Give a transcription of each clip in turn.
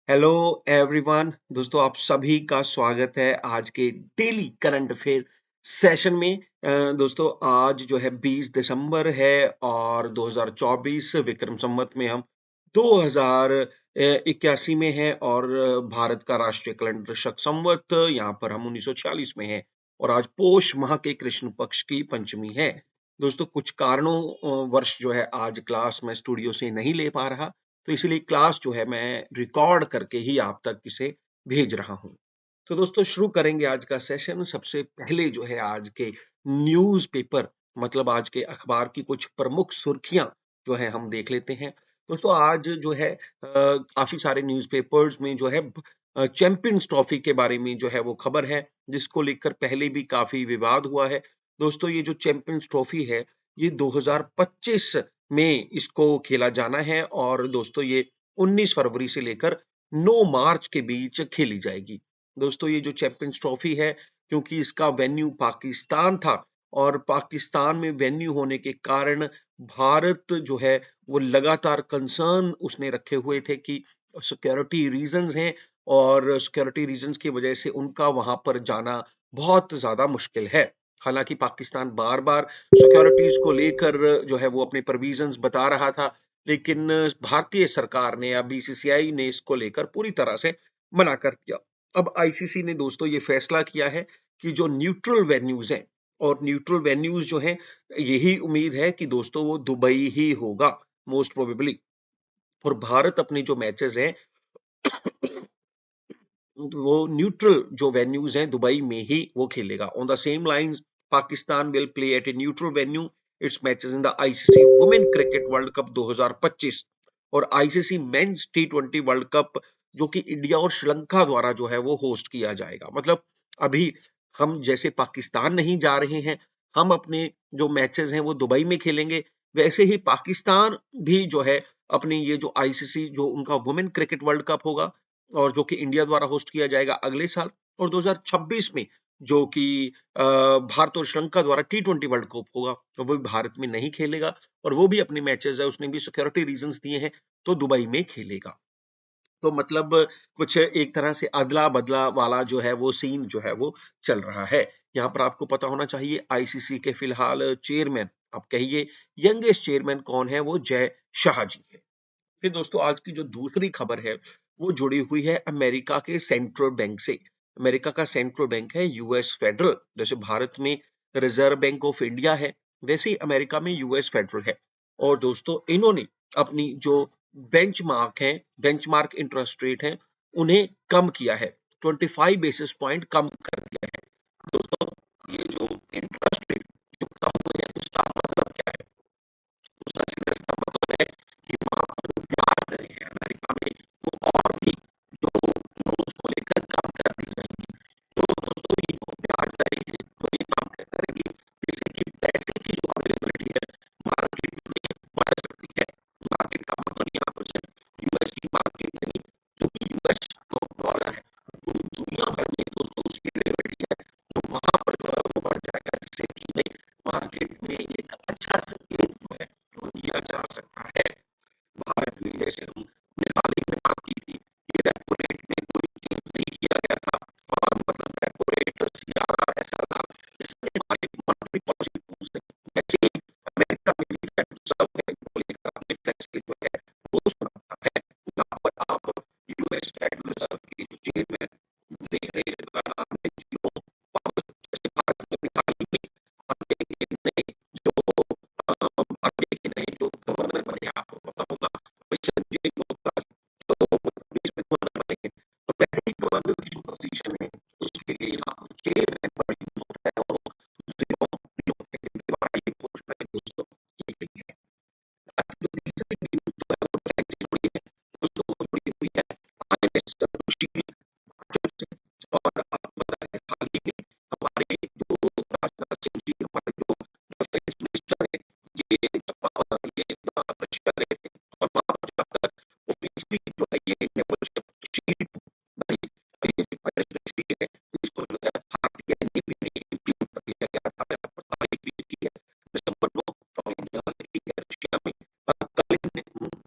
Hello everyone. दोस्तों आप सभी का स्वागत है आज के डेली करंट अफेयर सेशन में। दोस्तों आज जो है 20 दिसंबर है और 2024 विक्रम संवत में हम 2081 में है और भारत का राष्ट्रीय कैलेंडर शक संवत यहाँ पर हम 1946 में है और आज पोष माह के कृष्ण पक्ष की पंचमी है। दोस्तों कुछ कारणों वर्ष जो है आज क्लास में स्टूडियो से नहीं ले पा रहा, तो इसलिए क्लास जो है मैं रिकॉर्ड करके ही आप तक इसे भेज रहा हूं। तो दोस्तों शुरू करेंगे आज का सेशन। सबसे पहले जो है आज के न्यूज़पेपर मतलब आज के अखबार की कुछ प्रमुख सुर्खियां जो है हम देख लेते हैं। दोस्तों आज जो है काफी सारे न्यूज़पेपर्स में जो है चैंपियंस ट्रॉफी के बारे में जो है वो खबर है, जिसको लेकर पहले भी काफी विवाद हुआ है। दोस्तों ये जो चैंपियंस ट्रॉफी है ये 2025 में इसको खेला जाना है और दोस्तों ये 19 फरवरी से लेकर 9 मार्च के बीच खेली जाएगी। दोस्तों ये जो चैंपियंस ट्रॉफी है, क्योंकि इसका वेन्यू पाकिस्तान था और पाकिस्तान में वेन्यू होने के कारण भारत जो है वो लगातार कंसर्न उसने रखे हुए थे कि सिक्योरिटी रीजंस हैं और सिक्योरिटी रीजंस की वजह से उनका वहां पर जाना बहुत ज्यादा मुश्किल है। हालांकि पाकिस्तान बार बार सिक्योरिटीज को लेकर जो है वो अपने प्रोविजंस बता रहा था, लेकिन भारतीय सरकार ने या बीसीसीआई ने इसको लेकर पूरी तरह से मना कर दिया। अब आईसीसी ने दोस्तों ये फैसला किया है कि जो न्यूट्रल वेन्यूज हैं और न्यूट्रल वेन्यूज जो हैं, यही उम्मीद है कि दोस्तों वो दुबई ही होगा मोस्ट प्रोबेबली। और भारत अपने जो मैचेस हैं वो न्यूट्रल जो वेन्यूज हैं दुबई में ही वो खेलेगा। On the same lines Pakistan will play at a neutral venue it's matches in the ICC women cricket world cup 2025 और आईसीसी मेंस टी20 वर्ल्ड कप जो कि इंडिया और श्रीलंका द्वारा जो है वो होस्ट किया जाएगा। मतलब अभी हम जैसे पाकिस्तान नहीं जा रहे हैं, हम अपने जो मैचेस हैं वो दुबई में खेलेंगे, वैसे ही पाकिस्तान भी जो है अपनी ये जो आईसीसी जो उनका वुमेन क्रिकेट वर्ल्ड कप होगा और जो कि इंडिया द्वारा होस्ट किया जाएगा अगले साल, और 2026 में जो कि भारत और श्रीलंका द्वारा टी20 वर्ल्ड कप होगा तो वो भी भारत में नहीं खेलेगा और वो भी अपने मैचेस है उसने भी सिक्योरिटी रीजंस दिए हैं तो दुबई में खेलेगा। तो मतलब कुछ एक तरह से अदला बदला वाला जो है वो सीन जो है वो चल रहा है। यहाँ पर आपको पता होना चाहिए आईसीसी के फिलहाल चेयरमैन, आप कहिए यंगेस्ट चेयरमैन कौन है, वो जय शाह जी है। फिर दोस्तों आज की जो दूसरी खबर है वो जुड़ी हुई है अमेरिका के सेंट्रल बैंक से। अमेरिका का सेंट्रल बैंक है यूएस फेडरल। जैसे भारत में रिजर्व बैंक ऑफ इंडिया है, वैसे ही अमेरिका में यूएस फेडरल है। और दोस्तों इन्होंने अपनी जो बेंचमार्क है, बेंचमार्क इंटरेस्ट रेट है, उन्हें कम किया है, 25 बेसिस पॉइंट कम कर दिया है। दोस्तों ये जो इंटरेस्ट रेट जो कम हुए हैं उसका मतलब क्या है? उसका सीधा सा मतलब है कि वहां पर जो ब्याज दरें हैं अमेरिका में वो और भी जो लोन्स को लेकर कम कर दी जाएंगी। तो दोस्तों ये जो ब्याज दरें हैं जो ये कम करेगी, जिससे कि पैसे की जो अवेलेबिलिटी है मार्केट में बढ़ सकती है। मार्केट का मतलब यहाँ पर सिर्फ यूएस की मार्केट नहीं, क्योंकि यूएस जो डॉलर है पूरी दुनिया भर में दोस्तों उसकी अवेलेबिलिटी है, तो वहां पर जो है वो बढ़ जाएगा, जिससे कि नहीं मार्केट में एक अच्छा संकेत जो है वो दिया जा सकता है। भारत में जैसे हमने हाल ही में बात की थी कि रेपो रेट में कोई चेंज नहीं किया गया था और मतलब रेपो रेट ज्यादा ऐसा था, इसलिए हमारे मॉनेटरी पॉलिसी टूल्स वैसे ही अमेरिका में भी फेड रिजर्व है को लेकर अपने फैसले जो है वो सुनाता है। यहाँ पर आप यूएस फेडरल रिजर्व के जो चेयरमैन देख रहे हैं उनका नाम है जियो पावल। जैसे भारत में भी हाल ही में आगे के नए जो गवर्नर बने आपको पता होगा संजय गोपाल, तो इसमें गवर्नर बनेंगे। तो वैसे ही गवर्नर की जो पोजीशन है उसके लिए यहाँ चेयरमैन बड़ा यूज होता है और ये पोस्ट में दोस्तों की गई है। बाकी जो तीसरी न्यूज जो है वो ट्रैक से जुड़ी है, दोस्तों वो जुड़ी हुई है आईएनएस सुशील से। और आपको पता है हाल ही में हमारे जो राजनाथ सिंह जी हमारे जो डिफेंस मिनिस्टर है ये ये रशिया गए थे और वहां पर जाकर ऑफिशियली जो है ये नेवल शील्ड भाई ये जो शील्ड है इसको जो है भारतीय नेवी में इंप्लीमेंट कर दिया गया था। आपको तारीख भी की है दिसंबर 9 और इंडिया की है रशिया में कलिंग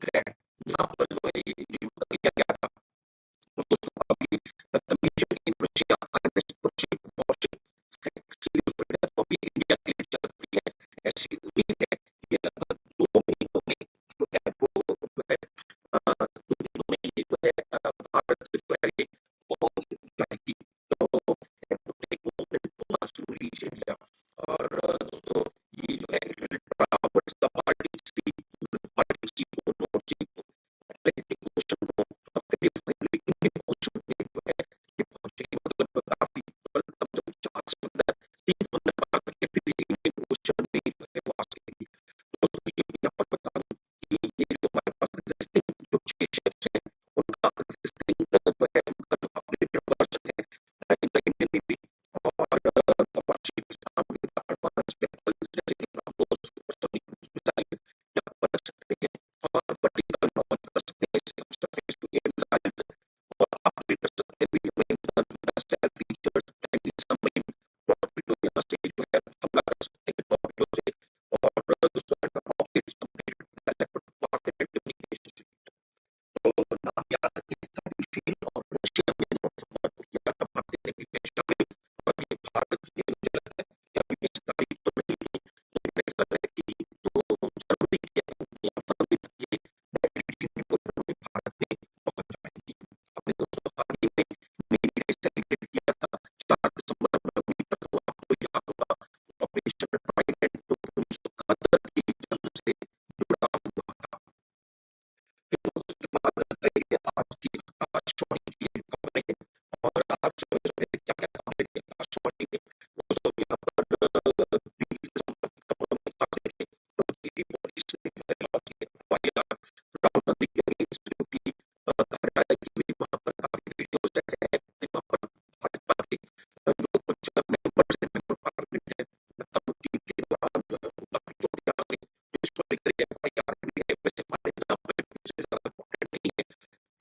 ग्रैड, यहाँ पर जो है ये इंप्लीमेंट कर दिया गया था। consisting जो है उनका जो अपडेटेड वर्जन है 9 में भी और पाकिस्तान में एडवांस वेपन्स जैसे कि ब्रह्मोस सुपरसोनिक क्रूज मिसाइल यहाँ पर रख सकते हैं और वर्टिकल लॉन्च कर सकते हैं सरफेस टू एयर मिसाइल्स और अपडेट कर सकते हैं video self features anti submarine torpedo यहाँ से जो है हमला कर सकते हैं टॉर्पीडो से और दूसरा रॉकेट्स कंप्लीट वारफेयर कम्युनिकेशन। तो नाम याद रखें इसका यूक्रेन और रशिया में नॉर्थ कोरिया का भाग देने की पेशकश शामिल और ये भारत की मुझे लगता है कि अभी इस तारीख तो नहीं थी लेकिन ऐसा लग रहा है कि जो जनवरी के या फरवरी तक ये डेफिनेटली प्रोग्राम में भारत में पहुंच जाएंगी। हमने दोस्तों हाल ही में मई डे सेलिब्रेट किया था 4 दिसंबर में अभी तक आपको याद होगा ऑपरेशन ट्राइडेंट जो कि 1971 की जंग से जुड़ा हुआ था। फिर उसके बाद कई आज की आकाशवाणी की खबरें और आज सुबह क्या क्या खबरें थी आकाशवाणी में दोस्तों यहाँ पर 20 दिसंबर की खबरों में खास देखें तो दिल्ली पुलिस ने जो है लॉन्च किया एफआईआर राहुल गांधी के अगेंस्ट जो कि कहा जा रहा है कि भी वहाँ पर काफी वीडियोस ऐसे हैं वहाँ पर भाजपा के जो कुछ मेंबर्स हैं मेंबर पार्लियामेंट है तब के दौरान जो है वो काफी चोटियां आ गई जिसको लेकर एफआईआर भी है वैसे हमारे एग्जाम में ज्यादा इंपॉर्टेंट नहीं है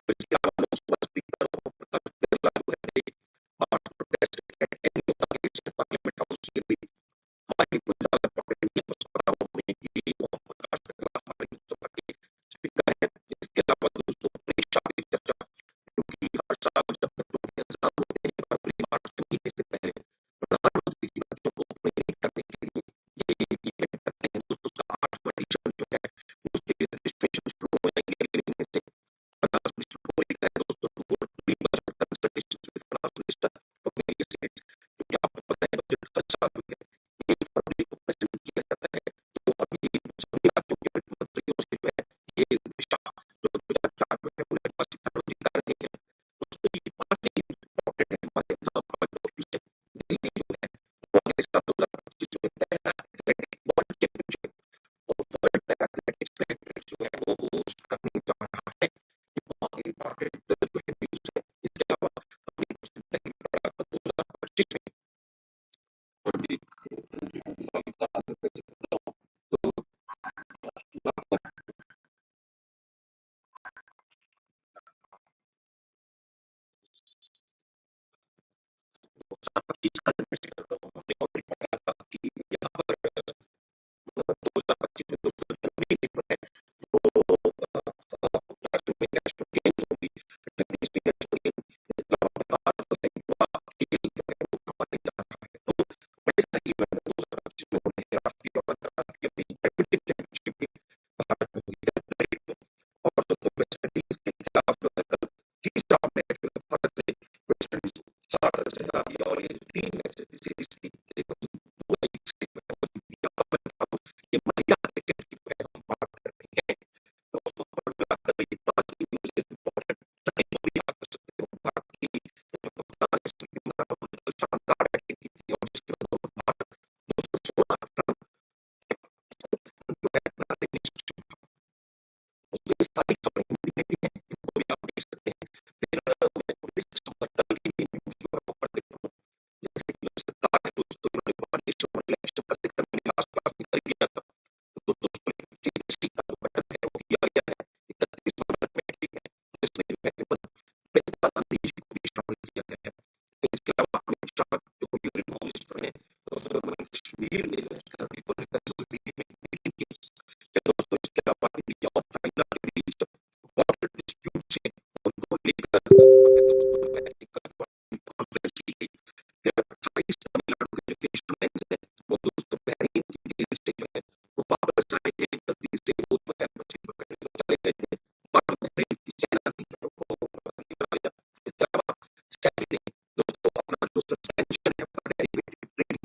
इसके अलावा लोकसभा स्पीकर प्रकाश बिरला जो है आज प्रोटेस्ट पार्लियामेंट हाउस ये भी हमारी कोई ज्यादा इंपॉर्टेंट नहीं है बस पता हो हमें कि ओम प्रकाश बिरला हमारे लोकसभा के स्पीकर है। इसके अलावा दोस्तों परीक्षा की चर्चा क्योंकि हर साल जब बच्चों के एग्जाम होते हैं फरवरी मार्च के महीने से पहले प्रधानमंत्री जी बच्चों को प्रेरित करने के लिए ये इवेंट करते हैं दोस्तों 8 जो है उसके लिए रजिस्ट्रेशन शुरू हो जाएंगे अगले महीने से 50 में शुरू हो रही है दोस्तों consultation with finance minister for various states क्योंकि आपको पता है बजट हर साल जो है 1 फरवरी को प्रेजेंट किया जाता है तो अभी सभी राज्यों के वित्त मंत्रियों से जो है ये दिशा जो 2004 में है वो निर्वाचित टेक्नोलॉजी कर रहे हैं दोस्तों ये 5 इंपॉर्टेंट है हमारे एग्जाम का जो दिल्ली जो है वो अगले साल 2025 में पैरा एथलेटिक वर्ल्ड चैंपियनशिप और वर्ल्ड पैरा एथलेटिक्स जो है वो होस्ट करने जा रहा है। ये बहुत इंपॉर्टेंट जो है न्यूज है। इसके अलावा हमने कुछ दिन पहले पढ़ा था 2025 में और भी तो 2025 का हमने ऑलरेडी पढ़ा था कि यहाँ पर 2025 में दोस्तों जनवरी में जो है वो उत्तराखंड में नेशनल गेम्स होगी नेशनल गेम इसका खेल जो है वो करवाने जा रहा है तो बड़े सारे इवेंट 2025 में होने हैं राष्ट्रीय और अंतर्राष्ट्रीय बैडमिंटन चैंपियनशिप भी भारत में होगी जनवरी में और दोस्तों वेस्ट इंडीज के खिलाफ जो है कल तीसरा मैच जो है भारत ने वेस्ट इंडीज को 4 से हरा दिया और ये 3 मैचेस की सीरीज थी ये महिला क्रिकेट की जो है हम बात कर रहे हैं तो उसको मिलाकर ये 5 न्यूज़ इंपॉर्टेंट टाइम भी याद कर सकते हो भारत की जो कप्तान है शानदार बैटिंग की थी और जिसके बदौलत भारत 216 रन जो है बनाने में सक्षम था उसमें इस तारीख खबरें हिंदी में भी हैं इनको भी आप देख सकते हैं फिर मैं 19 दिसंबर कल की भी न्यूज़ जो है वो पढ़ लेता हूँ जैसे कि सरकार है दोस्तों इन्होंने बारिश और इलेक्शन का जिक्र मैंने लास्ट क्लास में कर दिया था तो दोस्तों सीबीएसई का जो बटन है वो किया गया है 31 नवंबर में ठीक है जिसमें जो है प्रियंका गांधी जी को भी शामिल किया गया है इसके अलावा अमित शाह जो यूनियन होम मिनिस्टर है दोस्तों उन्होंने कश्मीर में जो है गर्मी को लेकर नई दिल्ली में मीटिंग की तो दोस्तों इसके अलावा इंडिया और चाइना के बीच बॉर्डर डिस्प्यूट से उनको लेकर दोस्तों जो है एक कॉन्फ्रेंस की गई फिर 28 तमिलनाडु के जो फिशरमैन हैं वो दोस्तों बहरीन की जेल से जो है वो वापस आए थे गलती से वो जो है मछली पकड़ने को चले गए थे और बहरीन की सेना ने जो है वो निकाल दिया इसके अलावा सैनी ने दोस्तों अपना जो सस्पेंशन है derivative trading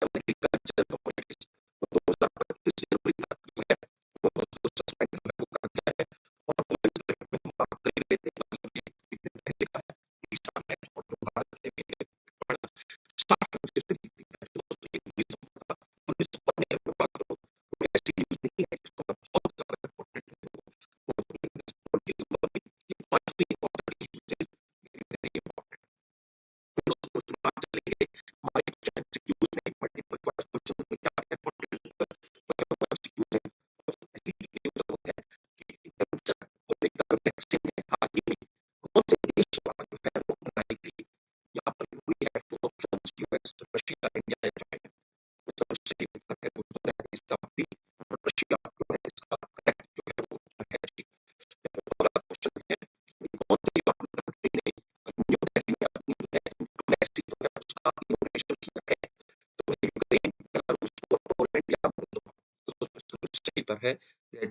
agriculture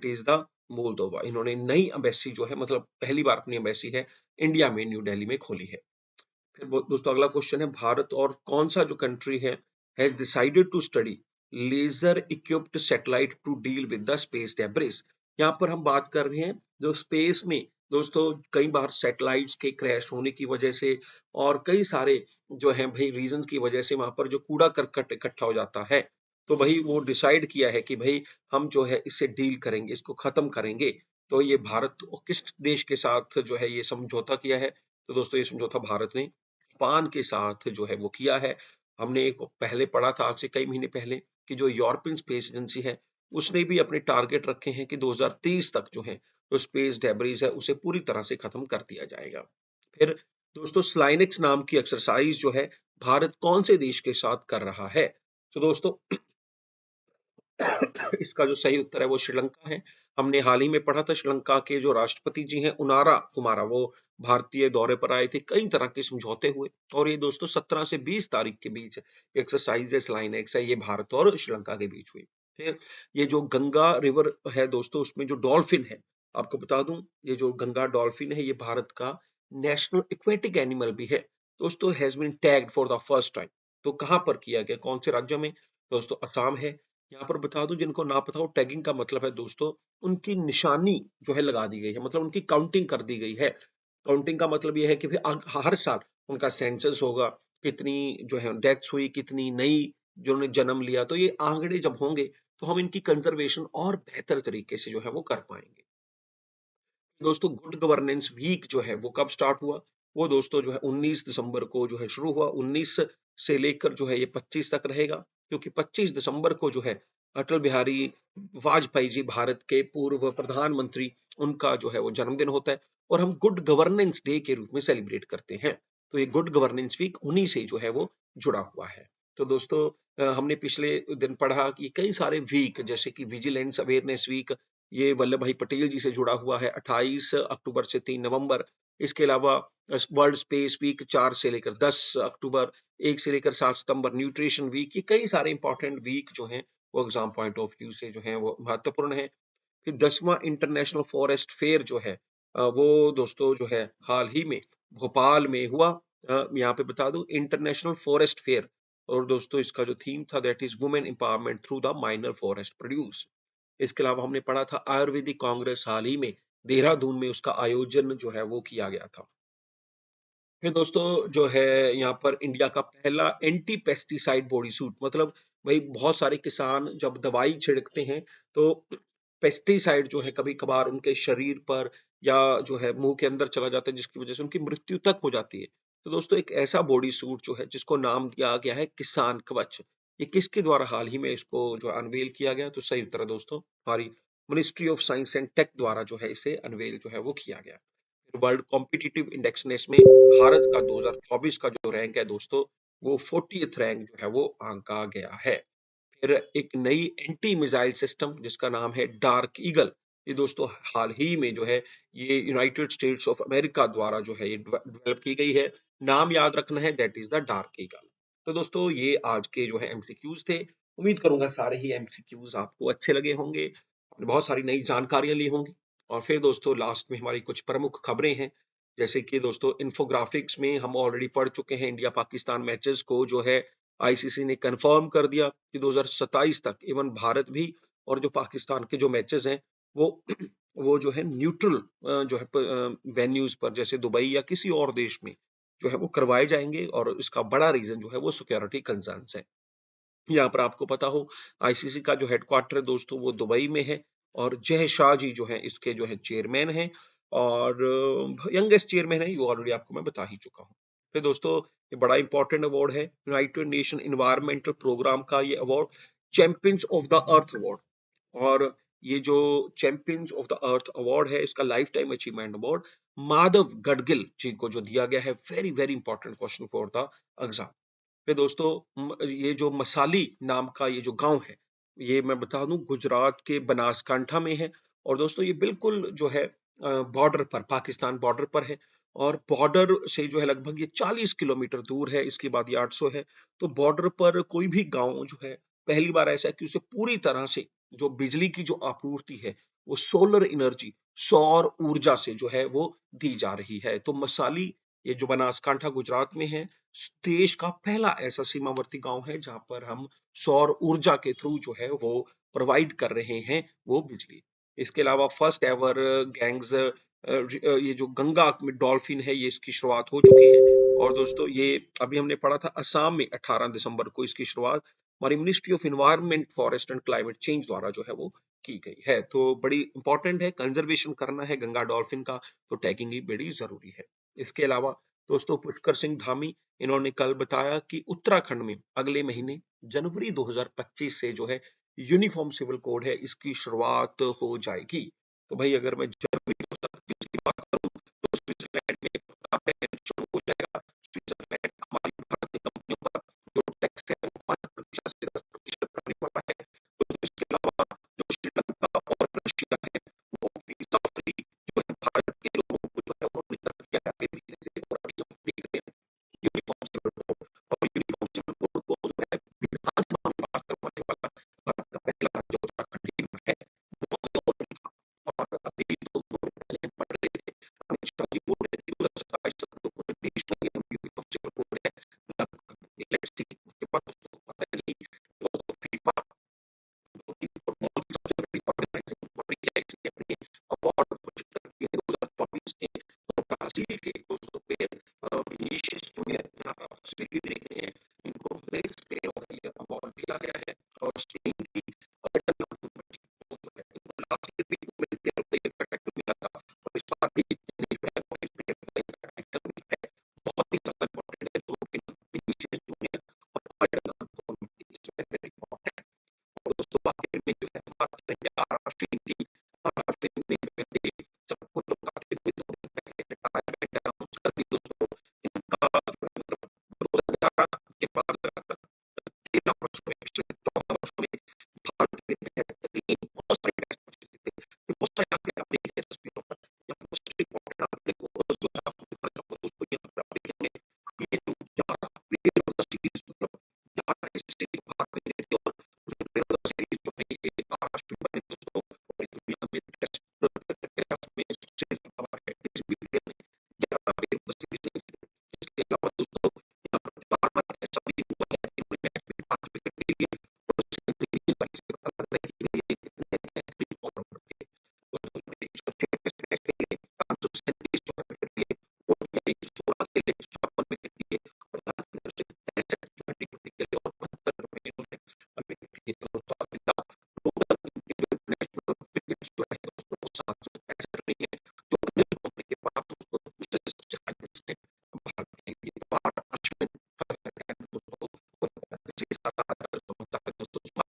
is the Moldova. इन्होंने नई एम्बेसी जो है, मतलब पहली बार अपनी एम्बेसी है इंडिया में न्यू दिल्ली में खोली है। फिर दोस्तों अगला क्वेश्चन है, भारत और कौन सा जो कंट्री है has decided to study laser equipped satellite to deal with the space debris. यहाँ पर हम बात कर रहे हैं जो स्पेस में दोस्तों कई बार सैटेलाइट्स के क्रैश होने की वजह से और कई सारे जो है भाई रीजंस की वजह से वहां पर जो कूड़ा करकट इकट्ठा हो जाता है, तो भाई वो डिसाइड किया है कि भाई हम जो है इससे डील करेंगे, इसको खत्म करेंगे। तो ये भारत और किस देश के साथ जो है ये समझौता किया है, तो दोस्तों ये समझौता भारत ने जापान के साथ जो है वो किया है। हमने एक पहले पढ़ा था आज से कई महीने पहले कि जो यूरोपियन स्पेस एजेंसी है उसने भी अपने टारगेट रखे हैं कि 2030 तक जो है जो स्पेस डेब्रिस है उसे पूरी तरह से खत्म कर दिया जाएगा। फिर दोस्तों स्लाइनेक्स नाम की एक्सरसाइज जो है भारत कौन से देश के साथ कर रहा है, तो दोस्तों इसका जो सही उत्तर है वो श्रीलंका है। हमने हाल ही में पढ़ा था श्रीलंका के जो राष्ट्रपति जी हैं उनारा कुमारा, वो भारतीय दौरे पर आए थे, कई तरह के समझौते हुए और ये दोस्तों 17 से 20 तारीख के बीच एक्सरसाइज है स्लाइनेक्स है, ये भारत और श्रीलंका के बीच हुई। फिर ये जो गंगा रिवर है दोस्तों उसमें जो डॉल्फिन है, आपको बता दूं ये जो गंगा डॉल्फिन है ये भारत का नेशनल एक्वेटिक एनिमल भी है दोस्तों, has been tagged for the first time. तो कहां पर किया गया, कौन से राज्य में, दोस्तों असम है। यहाँ पर बता दूं जिनको ना पता हो, टैगिंग का मतलब है दोस्तों उनकी निशानी जो है लगा दी गई है, मतलब उनकी काउंटिंग कर दी गई है। काउंटिंग का मतलब यह है कि भाई हर साल उनका सेंसस होगा, कितनी जो है डेथ्स हुई, कितनी नई जो ने जन्म लिया, तो ये आंकड़े जब होंगे तो हम इनकी कंजर्वेशन और बेहतर तरीके से जो है वो कर पाएंगे। दोस्तों गुड गवर्नेंस वीक जो है वो कब स्टार्ट हुआ, वो दोस्तों जो है 19 दिसंबर को जो है शुरू हुआ, 19 से लेकर जो है ये 25 तक रहेगा, क्योंकि 25 दिसंबर को जो है अटल बिहारी वाजपेयी जी भारत के पूर्व प्रधानमंत्री, उनका जो है वो जन्मदिन होता है और हम गुड गवर्नेंस डे के रूप में सेलिब्रेट करते हैं। तो ये गुड गवर्नेंस वीक उन्हीं से जो है वो जुड़ा हुआ है। तो दोस्तों हमने पिछले दिन पढ़ा कि कई सारे वीक जैसे कि विजिलेंस अवेयरनेस वीक, ये वल्लभ भाई पटेल जी से जुड़ा हुआ है 28 अक्टूबर से 3 नवंबर। इसके अलावा वर्ल्ड स्पेस वीक 4 से लेकर 10 अक्टूबर, 1 से लेकर 7 सितंबर न्यूट्रिशन वीक, ये कई सारे इंपॉर्टेंट वीक जो हैं वो एग्जाम पॉइंट ऑफ व्यू से जो है वो महत्वपूर्ण है। फिर 10वां इंटरनेशनल फॉरेस्ट फेयर जो है वो दोस्तों जो है हाल ही में भोपाल में हुआ। यहाँ पे बता दूं इंटरनेशनल फॉरेस्ट फेयर, और दोस्तों इसका जो थीम था that is women empowerment through the minor forest produce. इसके अलावा हमने पढ़ा था आयुर्वेदिक कांग्रेस हाल ही में देहरादून में उसका आयोजन जो है वो किया गया था। फिर दोस्तों जो है यहाँ पर इंडिया का पहला एंटी पेस्टिसाइड बॉडी सूट, मतलब भाई बहुत सारे किसान जब दवाई छिड़कते हैं तो पेस्टिसाइड जो है कभी कभार उनके शरीर पर या जो है मुंह के अंदर चला जाता है जिसकी वजह से उनकी मृत्यु तक हो जाती है। तो दोस्तों एक ऐसा बॉडी सूट जो है जिसको नाम दिया गया है किसान कवच, ये किसके द्वारा हाल ही में इसको जो अनवेल किया गया, तो सही उत्तर है दोस्तों हमारी ministry of science and tech द्वारा जो है इसे अनवेल जो है वो किया गया। वर्ल्ड कॉम्पिटिटिव इंडेक्सनेस में भारत का 2024 का जो रैंक है दोस्तों वो 40th रैंक जो है वो आंका गया है। फिर एक नई एंटी मिसाइल सिस्टम जिसका नाम है डार्क ईगल, ये दोस्तों हाल ही में जो है ये यूनाइटेड स्टेट्स ऑफ अमेरिका द्वारा जो है ये डेवलप की गई है। नाम याद रखना है that is the dark eagle. तो दोस्तों ये आज के जो है एमसीक्यूज थे, उम्मीद करूंगा सारे ही एमसीक्यूज आपको अच्छे लगे होंगे, आपने बहुत सारी नई जानकारियां ली होंगी। और फिर दोस्तों लास्ट में हमारी कुछ प्रमुख खबरें हैं, जैसे कि दोस्तों इन्फोग्राफिक्स में हम ऑलरेडी पढ़ चुके हैं इंडिया पाकिस्तान मैचेस को जो है आईसीसी ने कंफर्म कर दिया कि 2027 तक इवन भारत भी और जो पाकिस्तान के जो मैचेस हैं वो वो जो है न्यूट्रल जो है वेन्यूज पर जैसे दुबई या किसी और देश में जो है वो करवाए जाएंगे, और इसका बड़ा रीजन जो है वो सिक्योरिटी कंसर्न्स है। यहाँ पर आपको पता हो आईसीसी का जो हेडक्वार्टर है दोस्तों वो दुबई में है, और जय शाह जी जो है इसके जो है चेयरमैन हैं, और यंगेस्ट चेयरमैन है, ये ऑलरेडी आपको मैं बता ही चुका हूँ। फिर दोस्तों ये बड़ा इंपॉर्टेंट अवार्ड है यूनाइटेड नेशन इन्वायरमेंटल प्रोग्राम का, ये award champions of the Earth award, और ये जो champions of the Earth award है इसका life time achievement award Madhav Gadgil ji को जो दिया गया है। Very very important question for the exam. फिर दोस्तों ये जो मसाली नाम का ये जो गांव है ये मैं बता दूं गुजरात के बनासकांठा में है, और दोस्तों ये बिल्कुल जो है बॉर्डर पर पाकिस्तान बॉर्डर पर है, और बॉर्डर से जो है लगभग ये 40 किलोमीटर दूर है, इसके बाद ये 800 है। तो बॉर्डर पर कोई भी गांव जो है पहली बार ऐसा है कि उसे पूरी तरह से जो बिजली की जो आपूर्ति है वो सोलर एनर्जी, सौर ऊर्जा से जो है वो दी जा रही है। तो मसाली, ये जो बनासकांठा गुजरात में है, देश का पहला ऐसा सीमावर्ती गांव है जहां पर हम सौर ऊर्जा के थ्रू जो है वो प्रोवाइड कर रहे हैं वो बिजली। इसके अलावा फर्स्ट एवर गैंग्स, ये जो गंगा में डॉल्फिन है, ये इसकी शुरुआत हो चुकी है। और दोस्तों ये अभी हमने पढ़ा था असम में 18 दिसंबर को इसकी शुरुआत हमारी ministry of environment, forest and climate change द्वारा जो है वो की गई है। तो बड़ी इंपॉर्टेंट है, कंजर्वेशन करना है गंगा डॉल्फिन का, तो टैगिंग ही बड़ी जरूरी है। इसके अलावा दोस्तों पुष्कर सिंह धामी, इन्होंने कल बताया कि उत्तराखंड में अगले महीने जनवरी 2025 से जो है यूनिफॉर्म सिविल कोड है, इसकी शुरुआत हो जाएगी। तो भाई अगर मैं जनवरी 2025 की बात करूं तो स्विट्जरलैंड में शुरू हो जाएगा। स्विट्जरलैंड हमारी भारतीय कंपनियों पर जो टैक्स है वो 5% से 10% करने वाला है। तो इसके अलावा जो श्रीलंका और रशिया है वो वीजा फ्री जो है भारत के लोगों को जो है वो निकल के आगे भी से यूनिफॉर्म सिविल कोड, और यूनिफॉर्म सिविल कोड को जो है विधानसभा में पास करवाने वाला भारत का पहला राज्य उत्तराखंड ही है। और अभी तो पहले पढ़ रहे थे, अमित शाह जी बोल रहे थे 2027 तक तो पूरे देश में ये यूनिफॉर्म सिविल कोड है। लेट्स सी उसके बाद उसको पता नहीं। तो फीफा जो कि फुटबॉल की सबसे बड़ी ऑर्गेनाइजेशन बड़ी है, इसने अपने अवार्ड घोषित कर दिए 2024 में। तो ब्राजील के दोस्तों पे विनीशियस जूनियर, आप तस्वीर देख रहे हैं, इनको best player of the year award दिया गया है। और स्पेन की लास्ट ईयर भी women player of the year का टाइटल मिला था, और इस बार भी इन्हें जो है women player of the year का टाइटल मिला है। बहुत ही ज्यादा इंपॉर्टेंट है दोनों के नाम, विनीशियस जूनियर और आयरन दोनों जो है वेरी इंपॉर्टेंट। और दोस्तों आखिर में जो है बात करेंगे महाराष्ट्र की। महाराष्ट्र में जो है सबको लोग आखिर में 2 दिन पहले रिटायरमेंट अनाउंस कर दी दोस्तों। इनका जो है मतलब 2011 के बाद लगातार 13 वर्षों में, पिछले 14 वर्षों में भारत के बेहतरीन बहुत सारे टेस्ट मैचेस जीते। ये बहुत सारे आंकड़े आप देख रहे हैं तस्वीरों पर, यहाँ पर मोस्ट इंपॉर्टेंट आंकड़े को जो है आपको दिखाना चाहूंगा दोस्तों। यहाँ पर आप देखेंगे ये जो 11 प्लेयर ऑफ द सीरीज, मतलब 11 ऐसी सीरीज भारत ने जीती, और उसमें प्लेयर ऑफ द सीरीज जो है ये महाराष्ट्र में बने दोस्तों। और दुनिया में टेस्ट में सीरीज हमारे प्लेयर ने 11 प्लेयर ऑफ द सीरीज जीती। इसके अलावा दोस्तों यहाँ पर 4 बार ऐसा भी हुआ है कि उन्होंने मैच में 5 विकेट लिए और सिंपली भाई से पता लग रहा है कि ये कितने बेहतरीन ऑलराउंडर थे। तो उन्होंने 136 मैच खेले, 537 जो है विकेट लिए, और 16 खेले 54 विकेट लिए, और यहाँ की तरफ से 63 जो है टी20 खेले और 72 जो है इन्होंने विकेट लिए। तो दोस्तों आप देखा टोटल इनके जो इंटरनेशनल विकेट्स जो है दोस्तों वो 765 रही है, जो अनिल कुंबले के बाद दोस्तों दूसरे सबसे हाईएस्ट है भारत के लिए। तो अश्विन दोस्तों दोस्तों